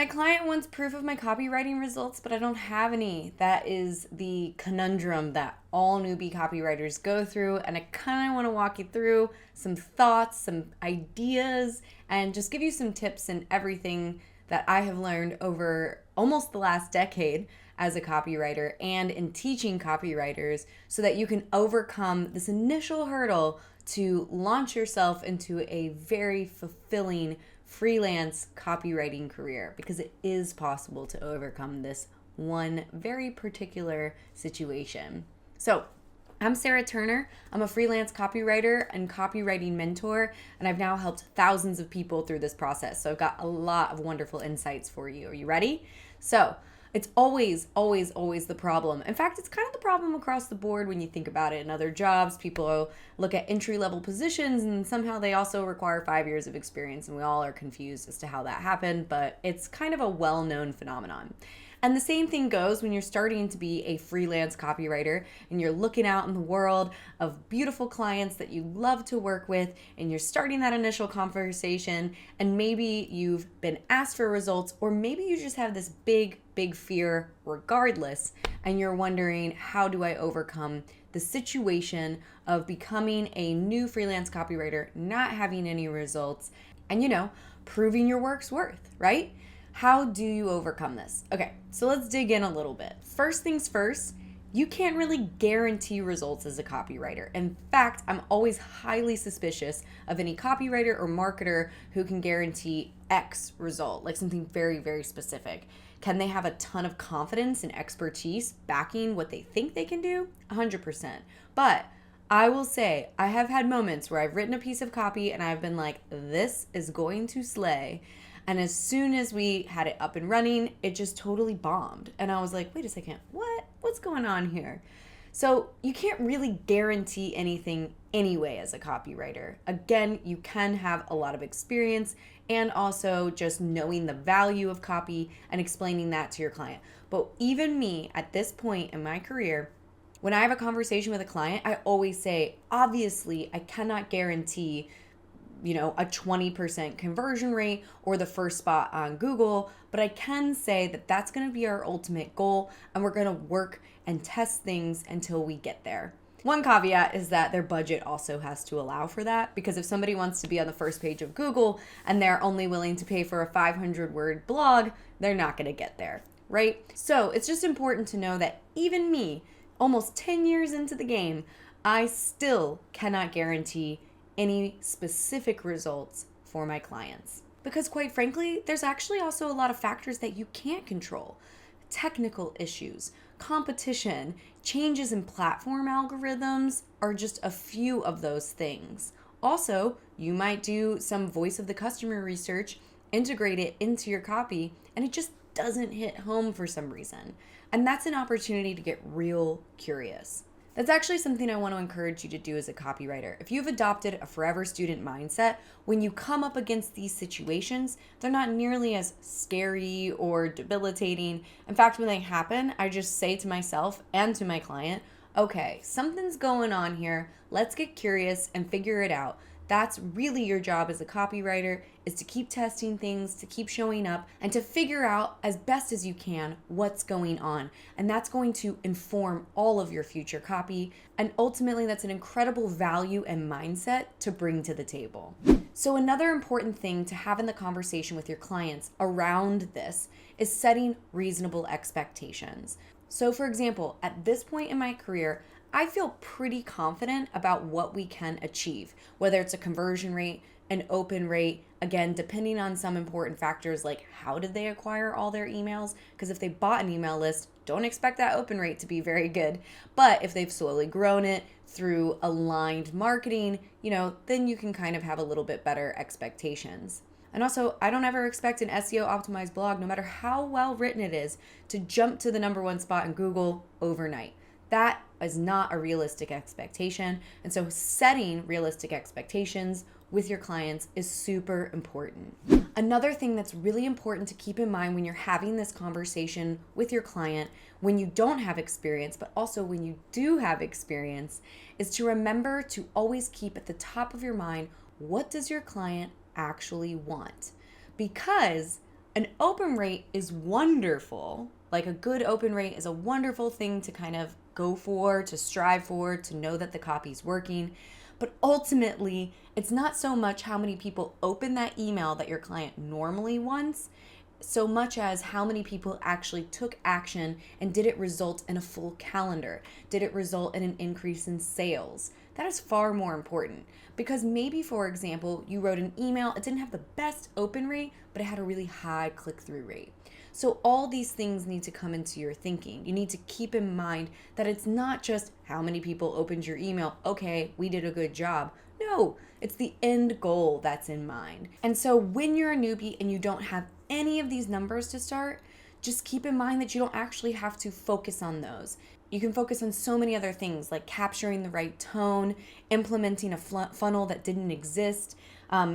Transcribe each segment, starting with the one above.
My client wants proof of my copywriting results, but I don't have any. That is the conundrum that all newbie copywriters go through. And I kind of want to walk you through some thoughts, some ideas, and just give you some tips and everything that I have learned over almost the last decade as a copywriter and in teaching copywriters so that you can overcome this initial hurdle to launch yourself into a very fulfilling freelance copywriting career, because it is possible to overcome this one very particular situation. So, I'm Sarah Turner. I'm a freelance copywriter and copywriting mentor, and I've now helped thousands of people through this process. So I've got a lot of wonderful insights for you. Are you ready? So, it's always the problem. In fact, it's kind of the problem across the board when you think about it. In other jobs, people look at entry-level positions and somehow they also require 5 years of experience, and we all are confused as to how that happened, but it's kind of a well-known phenomenon. And the same thing goes when you're starting to be a freelance copywriter and you're looking out in the world of beautiful clients that you love to work with, and you're starting that initial conversation, and maybe you've been asked for results, or maybe you just have this big fear regardless, and you're wondering, how do I overcome the situation of becoming a new freelance copywriter, not having any results, and proving your work's worth, right? How do you overcome this? Okay, so let's dig in a little bit. First things first, you can't really guarantee results as a copywriter. In fact, I'm always highly suspicious of any copywriter or marketer who can guarantee X result, like something very specific. Can they have a ton of confidence and expertise backing what they think they can do? 100%. But I will say, I have had moments where I've written a piece of copy and I've been like, this is going to slay. And as soon as we had it up and running, it just totally bombed. And I was like, wait a second, what's going on here? So you can't really guarantee anything anyway as a copywriter. Again, you can have a lot of experience and also just knowing the value of copy and explaining that to your client. But even me at this point in my career, when I have a conversation with a client, I always say, obviously, I cannot guarantee a 20% conversion rate or the first spot on Google, but I can say that that's going to be our ultimate goal, and we're going to work and test things until we get there. One caveat is that their budget also has to allow for that, because if somebody wants to be on the first page of Google and they're only willing to pay for a 500-word blog, they're not going to get there, right? So it's just important to know that even me, almost 10 years into the game, I still cannot guarantee any specific results for my clients. Because quite frankly, there's actually also a lot of factors that you can't control. Technical issues, competition, changes in platform algorithms are just a few of those things. Also, you might do some voice of the customer research, integrate it into your copy, and it just doesn't hit home for some reason. And that's an opportunity to get real curious. That's actually something I want to encourage you to do as a copywriter. If you've adopted a forever student mindset, when you come up against these situations, they're not nearly as scary or debilitating. In fact, when they happen, I just say to myself and to my client, okay, something's going on here. Let's get curious and figure it out. That's really your job as a copywriter, is to keep testing things, to keep showing up, and to figure out as best as you can what's going on. And that's going to inform all of your future copy. And ultimately, that's an incredible value and mindset to bring to the table. So another important thing to have in the conversation with your clients around this is setting reasonable expectations. So for example, at this point in my career, I feel pretty confident about what we can achieve, whether it's a conversion rate, an open rate, again, depending on some important factors like how did they acquire all their emails? Because if they bought an email list, don't expect that open rate to be very good. But if they've slowly grown it through aligned marketing, then you can kind of have a little bit better expectations. And also, I don't ever expect an SEO optimized blog, no matter how well written it is, to jump to the #1 spot in Google overnight. That is not a realistic expectation. And so setting realistic expectations with your clients is super important. Another thing that's really important to keep in mind when you're having this conversation with your client, when you don't have experience, but also when you do have experience, is to remember to always keep at the top of your mind, what does your client actually want? Because An open rate is wonderful. Like a good open rate is a wonderful thing to kind of go for, to strive for, to know that the copy's working. But ultimately, it's not so much how many people open that email that your client normally wants, so much as how many people actually took action and did it result in a full calendar? Did it result in an increase in sales? That is far more important because maybe, for example, you wrote an email, it didn't have the best open rate, but it had a really high click-through rate. So all these things need to come into your thinking. You need to keep in mind that it's not just how many people opened your email. Okay, we did a good job. No, it's the end goal that's in mind. And so when you're a newbie and you don't have any of these numbers to start, just keep in mind that you don't actually have to focus on those. You can focus on so many other things like capturing the right tone, implementing a funnel that didn't exist,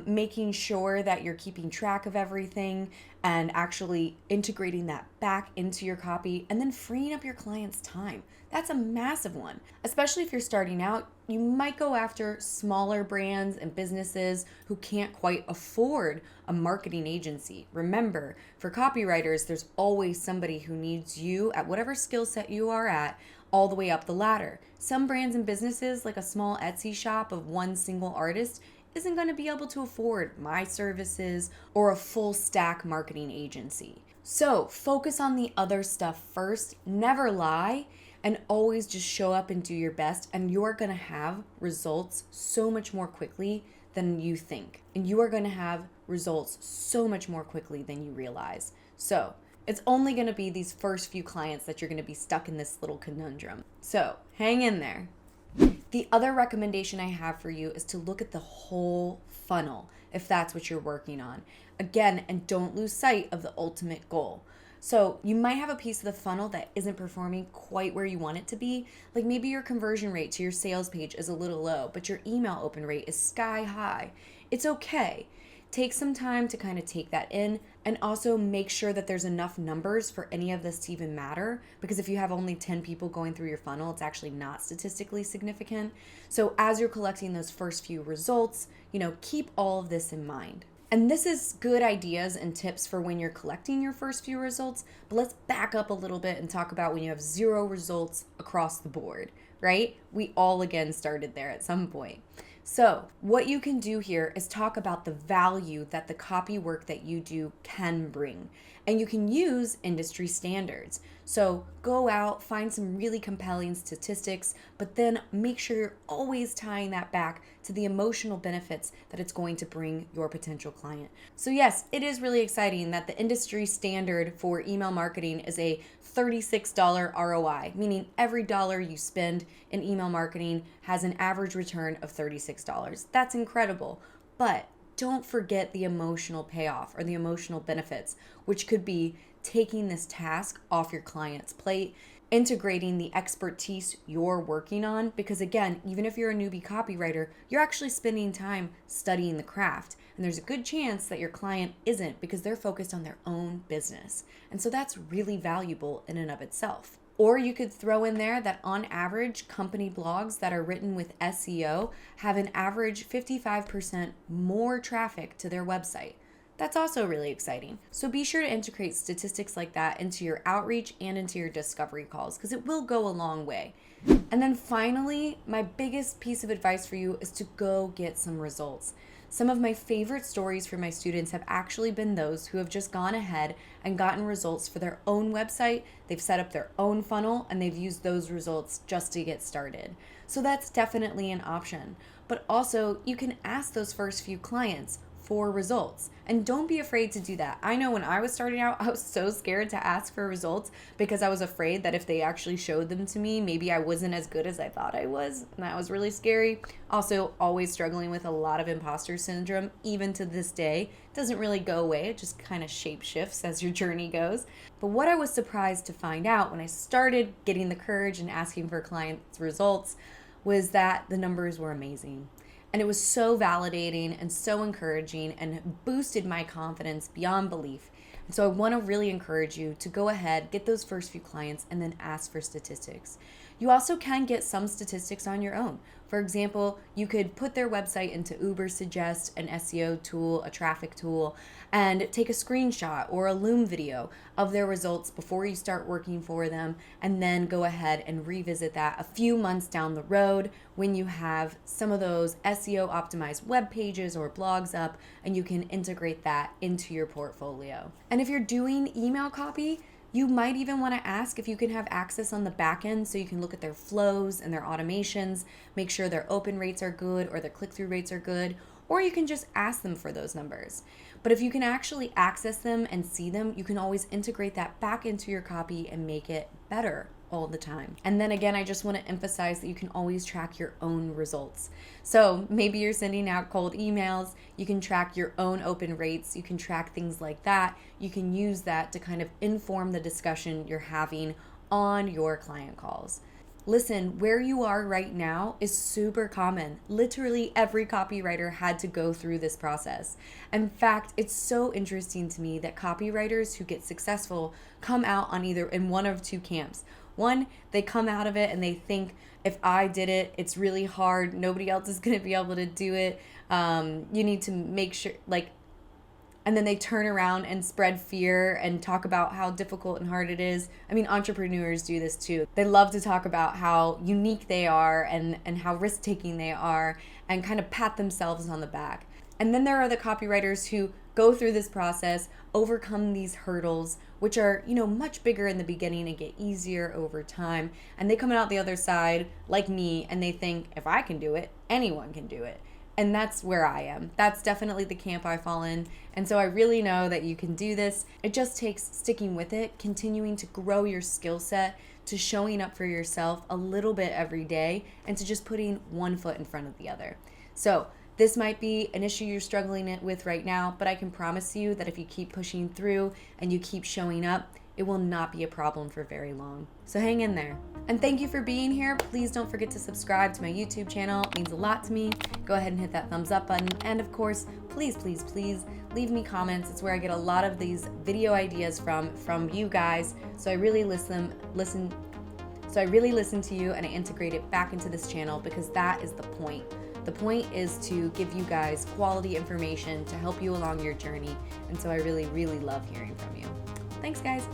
making sure that you're keeping track of everything and actually integrating that back into your copy and then freeing up your client's time. That's a massive one. Especially if you're starting out, you might go after smaller brands and businesses who can't quite afford a marketing agency. Remember, for copywriters, there's always somebody who needs you at whatever skill set you are at, all the way up the ladder. Some brands and businesses, like a small Etsy shop of one single artist, isn't going to be able to afford my services or a full stack marketing agency. So focus on the other stuff first, never lie, and always just show up and do your best, and you're going to have results so much more quickly than you think. And you are going to have results so much more quickly than you realize. So it's only going to be these first few clients that you're going to be stuck in this little conundrum. So hang in there. The other recommendation I have for you is to look at the whole funnel if that's what you're working on. Again, and don't lose sight of the ultimate goal. So you might have a piece of the funnel that isn't performing quite where you want it to be. Like maybe your conversion rate to your sales page is a little low, but your email open rate is sky high. It's okay. Take some time to kind of take that in and also make sure that there's enough numbers for any of this to even matter, because if you have only 10 people going through your funnel, it's actually not statistically significant. So as you're collecting those first few results, keep all of this in mind. And this is good ideas and tips for when you're collecting your first few results, but let's back up a little bit and talk about when you have 0 results across the board, right? We all again started there at some point. So what you can do here is talk about the value that the copy work that you do can bring. And you can use industry standards. So go out, find some really compelling statistics, but then make sure you're always tying that back to the emotional benefits that it's going to bring your potential client. So yes, it is really exciting that the industry standard for email marketing is a $36 ROI, meaning every dollar you spend in email marketing has an average return of $36. That's incredible. But don't forget the emotional payoff or the emotional benefits, which could be taking this task off your client's plate, integrating the expertise you're working on, because again, even if you're a newbie copywriter, you're actually spending time studying the craft. And there's a good chance that your client isn't, because they're focused on their own business. And so that's really valuable in and of itself. Or you could throw in there that on average, company blogs that are written with SEO have an average 55% more traffic to their website. That's also really exciting. So be sure to integrate statistics like that into your outreach and into your discovery calls, because it will go a long way. And then finally, my biggest piece of advice for you is to go get some results. Some of my favorite stories for my students have actually been those who have just gone ahead and gotten results for their own website. They've set up their own funnel and they've used those results just to get started. So that's definitely an option. But also, you can ask those first few clients for results. And don't be afraid to do that. I know when I was starting out, I was so scared to ask for results because I was afraid that if they actually showed them to me, maybe I wasn't as good as I thought I was. And that was really scary. Also, always struggling with a lot of imposter syndrome, even to this day. It doesn't really go away. It just kind of shape shifts as your journey goes. But what I was surprised to find out when I started getting the courage and asking for clients' results was that the numbers were amazing. And it was so validating and so encouraging and boosted my confidence beyond belief. And so I want to really encourage you to go ahead, get those first few clients, and then ask for statistics. You also can get some statistics on your own. For example, you could put their website into Ubersuggest, an SEO tool, a traffic tool, and take a screenshot or a Loom video of their results before you start working for them, and then go ahead and revisit that a few months down the road when you have some of those SEO optimized web pages or blogs up, and you can integrate that into your portfolio. And if you're doing email copy, you might even want to ask if you can have access on the back end so you can look at their flows and their automations, make sure their open rates are good or their click-through rates are good, or you can just ask them for those numbers. But if you can actually access them and see them, you can always integrate that back into your copy and make it better all the time. And then again, I just want to emphasize that you can always track your own results. So maybe you're sending out cold emails, you can track your own open rates, you can track things like that. You can use that to kind of inform the discussion you're having on your client calls. Listen, where you are right now is super common. Literally every copywriter had to go through this process. In fact, it's so interesting to me that copywriters who get successful come out on either in one of two camps. One, they come out of it and they think, if I did it, it's really hard. Nobody else is going to be able to do it. You need to make sure, and then they turn around and spread fear and talk about how difficult and hard it is. I mean, entrepreneurs do this too. They love to talk about how unique they are and how risk-taking they are and kind of pat themselves on the back. And then there are the copywriters who go through this process, overcome these hurdles, which are, much bigger in the beginning and get easier over time. And they come out the other side, like me, and they think, if I can do it, anyone can do it. And that's where I am. That's definitely the camp I fall in. And so I really know that you can do this. It just takes sticking with it, continuing to grow your skill set, to showing up for yourself a little bit every day, and to just putting one foot in front of the other. So this might be an issue you're struggling with right now, but I can promise you that if you keep pushing through and you keep showing up, it will not be a problem for very long. So hang in there. And thank you for being here. Please don't forget to subscribe to my YouTube channel. It means a lot to me. Go ahead and hit that thumbs up button. And of course, please leave me comments. It's where I get a lot of these video ideas from you guys. So I really listen to you, and I integrate it back into this channel because that is the point. The point is to give you guys quality information to help you along your journey. And so I really, really love hearing from you. Thanks, guys.